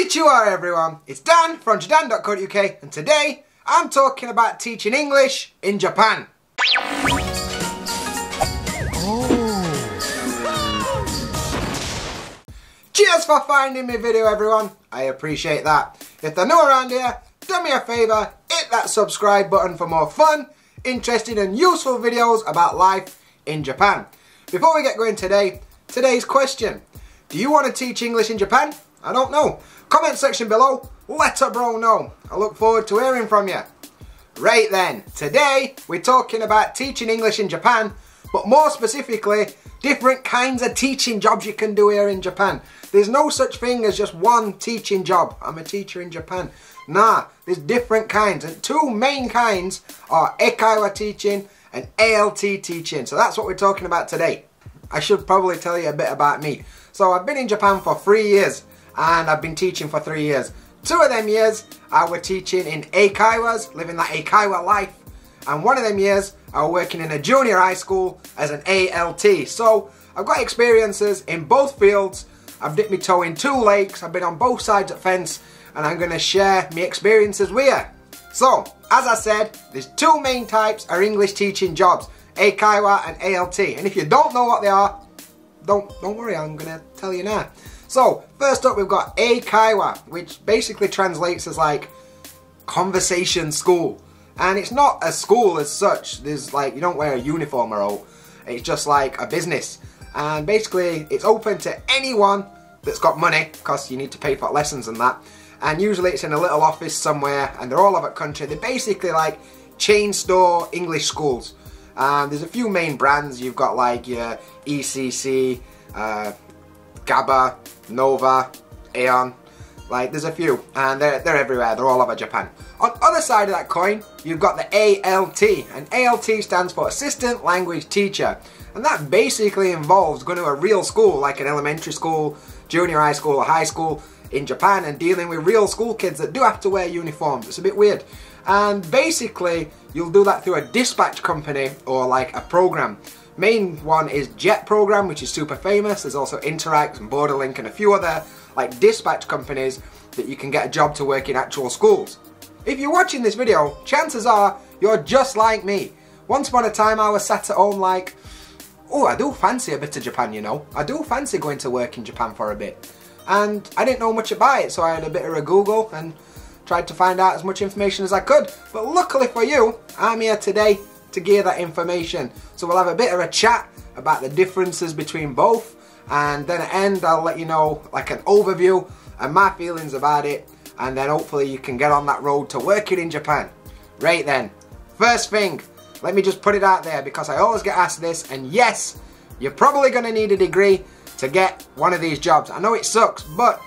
Konnichiwa everyone, it's Dan from JaDan.co.uk and today I'm talking about teaching English in Japan. Cheers for finding my video everyone, I appreciate that. If they're new around here, do me a favour, hit that subscribe button for more fun, interesting and useful videos about life in Japan. Before we get going today's question. Do you want to teach English in Japan? I don't know. Comment section below, let a bro know. I look forward to hearing from you. Right then, today we're talking about teaching English in Japan, but more specifically, different kinds of teaching jobs you can do here in Japan. There's no such thing as just one teaching job. I'm a teacher in Japan. Nah, there's different kinds, and two main kinds are Eikaiwa teaching and ALT teaching. So that's what we're talking about today. I should probably tell you a bit about me. So I've been in Japan for 3 years and I've been teaching for 3 years. 2 of them years I was teaching in Eikaiwas, living that Eikaiwa life, and 1 of them years I was working in a junior high school as an ALT. So I've got experiences in both fields. I've dipped my toe in 2 lakes, I've been on both sides of the fence, and I'm going to share my experiences with you. So, as I said, there's 2 main types of English teaching jobs, Eikaiwa and ALT. And if you don't know what they are, don't worry, I'm going to tell you now. So, first up we've got Eikaiwa, which basically translates as like conversation school. And it's not a school as such. There's like, you don't wear a uniform or all. It's just like a business. And basically it's open to anyone that's got money, because you need to pay for lessons and that. And usually it's in a little office somewhere, and they're all over the country. They're basically like chain store English schools. There's a few main brands. You've got like your ECC, Gaba, Nova, Aeon. Like there's a few, and they're everywhere. They're all over Japan. On the other side of that coin, you've got the ALT, and ALT stands for Assistant Language Teacher, and that basically involves going to a real school, like an elementary school, junior high school, or high school in Japan, and dealing with real school kids that do have to wear uniforms. It's a bit weird. And basically, you'll do that through a dispatch company or like a program. Main one is Jet program, which is super famous. There's also Interac and Borderlink and a few other like dispatch companies that you can get a job to work in actual schools. If you're watching this video, chances are you're just like me. Once upon a time I was sat at home like, oh, I do fancy a bit of Japan, you know. I do fancy going to work in Japan for a bit. And I didn't know much about it, so I had a bit of a Google and tried to find out as much information as I could. But luckily for you, I'm here today to give that information. So we'll have a bit of a chat about the differences between both, and then at the end I'll let you know like an overview and my feelings about it, and then hopefully you can get on that road to working in Japan. Right then, first thing, let me just put it out there because I always get asked this, and yes, you're probably going to need a degree to get one of these jobs. I know it sucks, but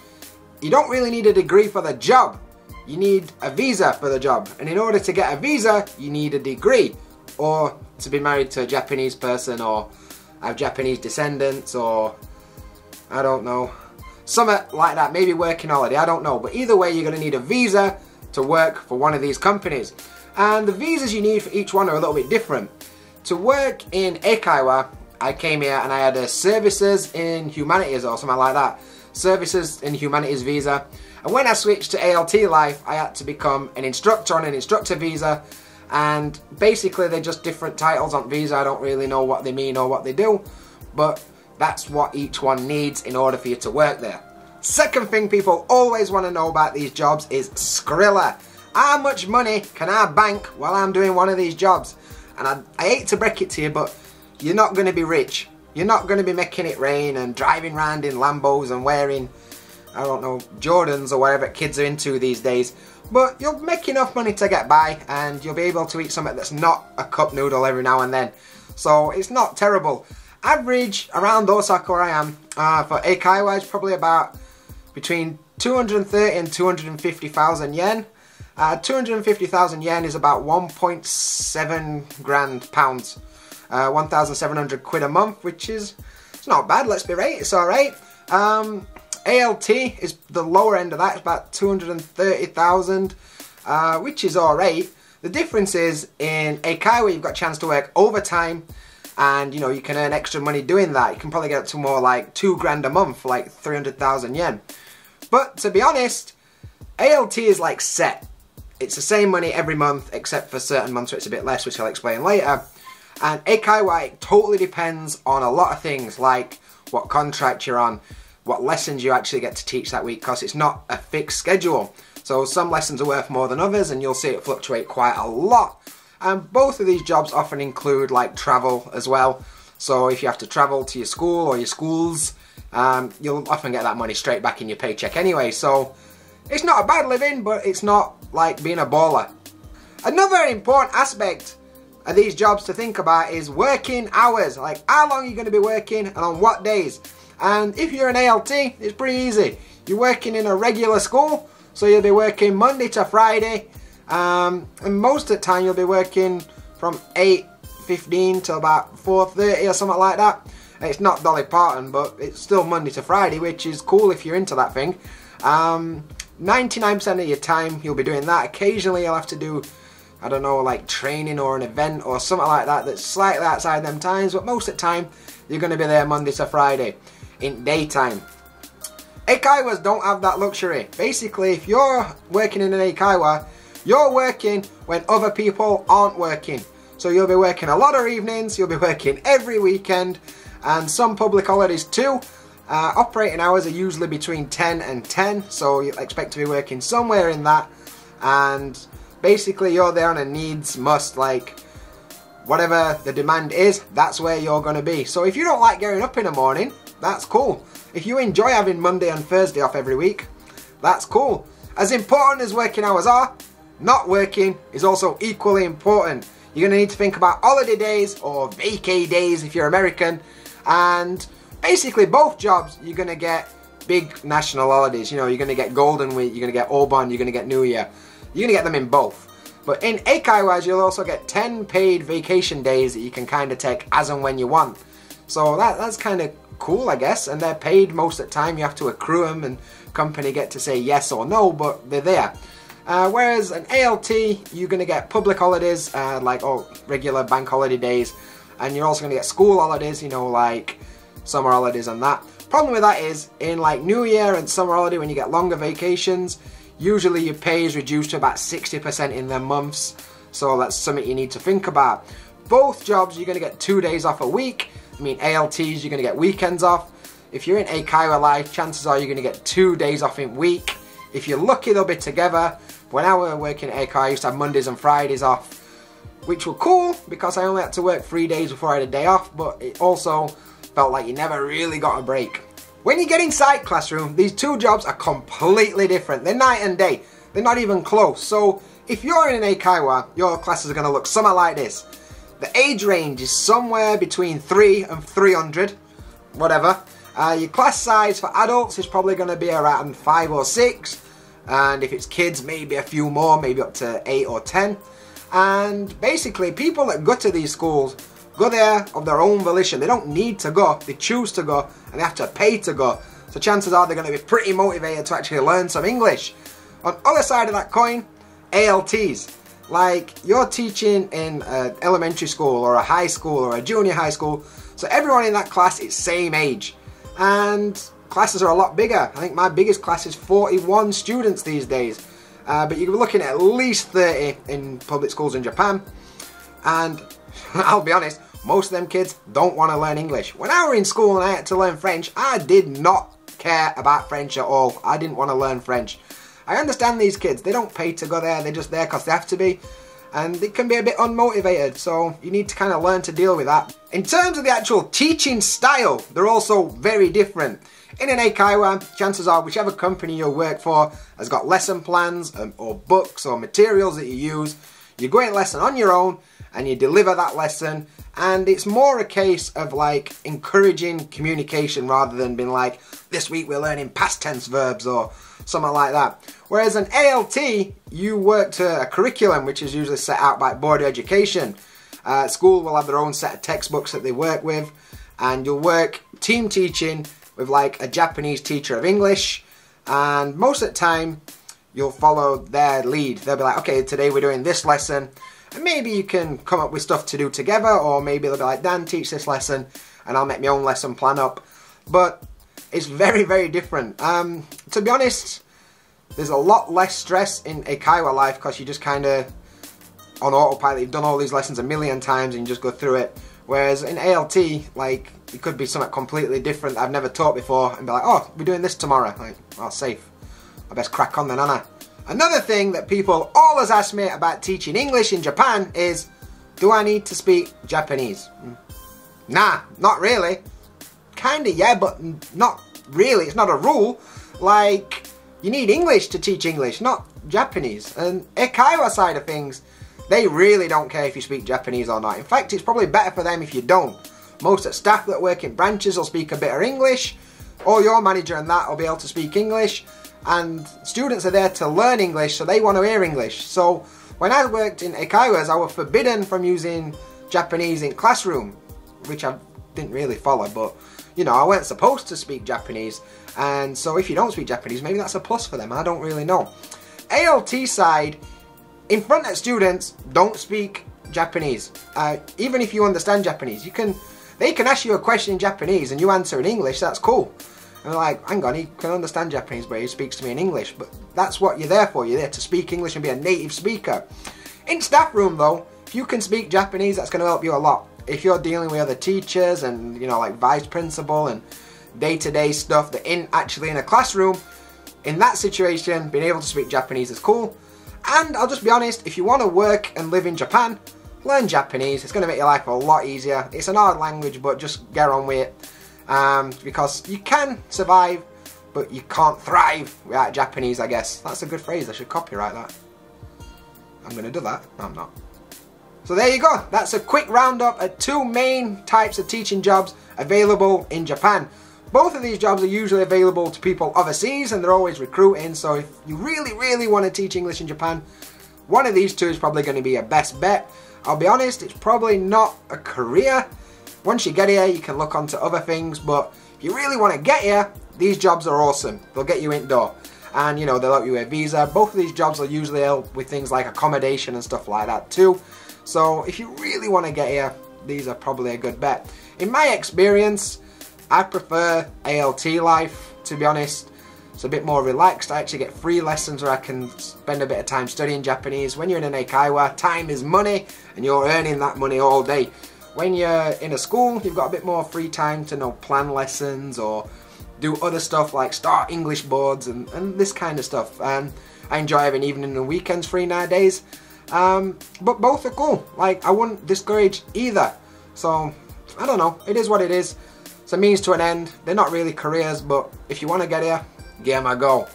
you don't really need a degree for the job. You need a visa for the job, and in order to get a visa you need a degree, or to be married to a Japanese person, or have Japanese descendants, or I don't know, something like that, maybe working holiday, I don't know. But either way, you're going to need a visa to work for one of these companies, and the visas you need for each one are a little bit different. To work in Eikaiwa, I came here and I had a Services in Humanities or something like that. Services in Humanities visa. And when I switched to ALT life, I had to become an instructor on an instructor visa. And basically they're just different titles on visa. I don't really know what they mean or what they do. But that's what each one needs in order for you to work there. Second thing people always want to know about these jobs is Skrilla. How much money can I bank while I'm doing one of these jobs? And I hate to break it to you, but you're not going to be rich. You're not going to be making it rain and driving around in Lambos and wearing, I don't know, Jordans or whatever kids are into these days. But you'll make enough money to get by, and you'll be able to eat something that's not a cup noodle every now and then. So it's not terrible. Average around Osaka where I am for Eikaiwa is probably about between 230 and 250,000 yen. 250,000 yen is about 1.7 grand pounds. 1,700 quid a month, which is, it's not bad, let's be right, it's alright. ALT is the lower end of that, it's about 230,000, which is alright. The difference is in Eikaiwa you've got a chance to work overtime, and you know, you can earn extra money doing that. You can probably get up to more like 2 grand a month, like 300,000 yen. But to be honest, ALT is like set. It's the same money every month except for certain months where it's a bit less, which I'll explain later. And Eikaiwa, it totally depends on a lot of things, like what contract you're on, what lessons you actually get to teach that week, because it's not a fixed schedule. So some lessons are worth more than others, and you'll see it fluctuate quite a lot. And both of these jobs often include like travel as well. So if you have to travel to your school or your schools, you'll often get that money straight back in your paycheck anyway. So it's not a bad living, but it's not like being a baller. Another important aspect of these jobs to think about is working hours. Like how long you're going to be working and on what days. And if you're an ALT, it's pretty easy. You're working in a regular school, so you'll be working Monday to Friday. And most of the time you'll be working from 8:15 to about 4:30 or something like that. And it's not Dolly Parton, but it's still Monday to Friday, which is cool if you're into that thing. 99% of your time you'll be doing that. Occasionally you'll have to do, I don't know, like training or an event or something like that that's slightly outside them times, but most of the time you're going to be there Monday to Friday in daytime. Eikaiwas don't have that luxury. Basically, if you're working in an Eikaiwa, you're working when other people aren't working. So you'll be working a lot of evenings, you'll be working every weekend, and some public holidays too. Operating hours are usually between 10 and 10, so you expect to be working somewhere in that. And basically you're there on a needs must, like whatever the demand is, that's where you're going to be. So if you don't like getting up in the morning, that's cool. If you enjoy having Monday and Thursday off every week, that's cool. As important as working hours are, not working is also equally important. You're going to need to think about holiday days or vacay days if you're American. And basically both jobs, you're going to get big national holidays. You know, you're going to get Golden Week, you're going to get Obon, you're going to get New Year. You're going to get them in both. But in Eikaiwas, you'll also get 10 paid vacation days that you can kind of take as and when you want. So that's kind of cool, I guess. And they're paid most of the time. You have to accrue them and company get to say yes or no, but they're there. Whereas an ALT, you're going to get public holidays, like regular bank holiday days. And you're also going to get school holidays, you know, like summer holidays and that. Problem with that is, in like New Year and summer holiday, when you get longer vacations, usually your pay is reduced to about 60% in them months. So that's something you need to think about. Both jobs, you're going to get 2 days off a week. I mean, ALTs, you're going to get weekends off. If you're in Eikaiwa life, chances are you're going to get 2 days off in week. If you're lucky, they'll be together. When I was working at Eikaiwa, I used to have Mondays and Fridays off, which were cool because I only had to work 3 days before I had a day off, but it also felt like you never really got a break. When you get inside classroom, these two jobs are completely different. They're night and day. They're not even close. So if you're in an Eikaiwa, your classes are going to look something like this. The age range is somewhere between 3 and 300, whatever. Your class size for adults is probably going to be around 5 or 6. And if it's kids, maybe a few more, maybe up to 8 or 10. And basically, people that go to these schools go there of their own volition. They don't need to go, they choose to go, and they have to pay to go. So chances are they're going to be pretty motivated to actually learn some English. On the other side of that coin, ALTs. Like, you're teaching in an elementary school or a high school or a junior high school, so everyone in that class is same age. And classes are a lot bigger. I think my biggest class is 41 students these days. But you're looking at least 30 in public schools in Japan. And I'll be honest, most of them kids don't want to learn English. When I was in school and I had to learn French, I did not care about French at all. I didn't want to learn French. I understand these kids, they don't pay to go there, they're just there because they have to be. And they can be a bit unmotivated, so you need to kind of learn to deal with that. In terms of the actual teaching style, they're also very different. In an Eikaiwa, chances are whichever company you work for has got lesson plans or books or materials that you use. You go in lesson on your own and you deliver that lesson, and it's more a case of like encouraging communication rather than being like, this week we're learning past tense verbs or something like that. Whereas an ALT, you work to a curriculum which is usually set out by Board of Education. School will have their own set of textbooks that they work with, and you'll work team teaching with like a Japanese teacher of English, and most of the time you'll follow their lead. They'll be like, okay, today we're doing this lesson, and maybe you can come up with stuff to do together, or maybe they'll be like, Dan, teach this lesson, and I'll make my own lesson plan up. But it's very, very different. To be honest, there's a lot less stress in Eikaiwa life because you just kind of on autopilot. You've done all these lessons a million times and you just go through it. Whereas in ALT, like, it could be something completely different that I've never taught before and be like, oh, we're doing this tomorrow. Like, oh, safe. I best crack on then, Anna. Another thing that people always ask me about teaching English in Japan is, do I need to speak Japanese? Nah, not really. Kinda, yeah, but not really. It's not a rule. Like, you need English to teach English, not Japanese. And Eikaiwa side of things, they really don't care if you speak Japanese or not. In fact, it's probably better for them if you don't. Most of the staff that work in branches will speak a bit of English, or your manager and that will be able to speak English, and students are there to learn English, so they want to hear English. So when I worked in Eikaiwas, I was forbidden from using Japanese in classroom, which I didn't really follow, but you know, I weren't supposed to speak Japanese, and so if you don't speak Japanese, maybe that's a plus for them, I don't really know. ALT side, in front of students, don't speak Japanese. Even if you understand Japanese, they can ask you a question in Japanese and you answer in English, that's cool. And they're like, hang on, he can understand Japanese, but he speaks to me in English. But that's what you're there for. You're there to speak English and be a native speaker. In staff room though, if you can speak Japanese, that's going to help you a lot. If you're dealing with other teachers and, you know, like vice principal and day-to-day stuff that isn't actually in a classroom, in that situation, being able to speak Japanese is cool. And I'll just be honest, if you want to work and live in Japan, learn Japanese. It's going to make your life a lot easier. It's an hard language, but just get on with it. Because you can survive, but you can't thrive without Japanese, I guess. That's a good phrase. I should copyright that. I'm going to do that. No, I'm not. So there you go. That's a quick roundup of 2 main types of teaching jobs available in Japan. Both of these jobs are usually available to people overseas and they're always recruiting, so if you really, really want to teach English in Japan, one of these 2 is probably going to be your best bet. I'll be honest, it's probably not a career. Once you get here, you can look onto other things, but if you really want to get here, these jobs are awesome. They'll get you indoor. And, you know, they'll help you with a visa. Both of these jobs will usually help with things like accommodation and stuff like that too. So if you really want to get here, these are probably a good bet. In my experience, I prefer ALT life, to be honest. It's a bit more relaxed. I actually get free lessons where I can spend a bit of time studying Japanese. When you're in an Eikaiwa, time is money, and you're earning that money all day. When you're in a school, you've got a bit more free time to plan lessons or do other stuff like start English boards and this kind of stuff. I enjoy having evening and weekends free nowadays. But both are cool. Like, I wouldn't discourage either. So, I don't know. It is what it is. It's a means to an end. They're not really careers, but if you want to get here, give them a go.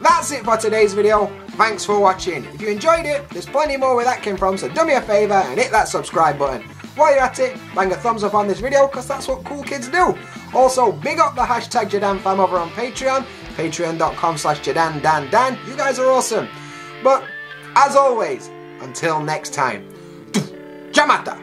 That's it for today's video. Thanks for watching. If you enjoyed it, there's plenty more where that came from, so do me a favour and hit that subscribe button. While you're at it, bang a thumbs up on this video, because that's what cool kids do. Also, big up the hashtag JaDan fam over on Patreon, patreon.com/JaDanDanDan. You guys are awesome. But, as always, until next time, Jamata!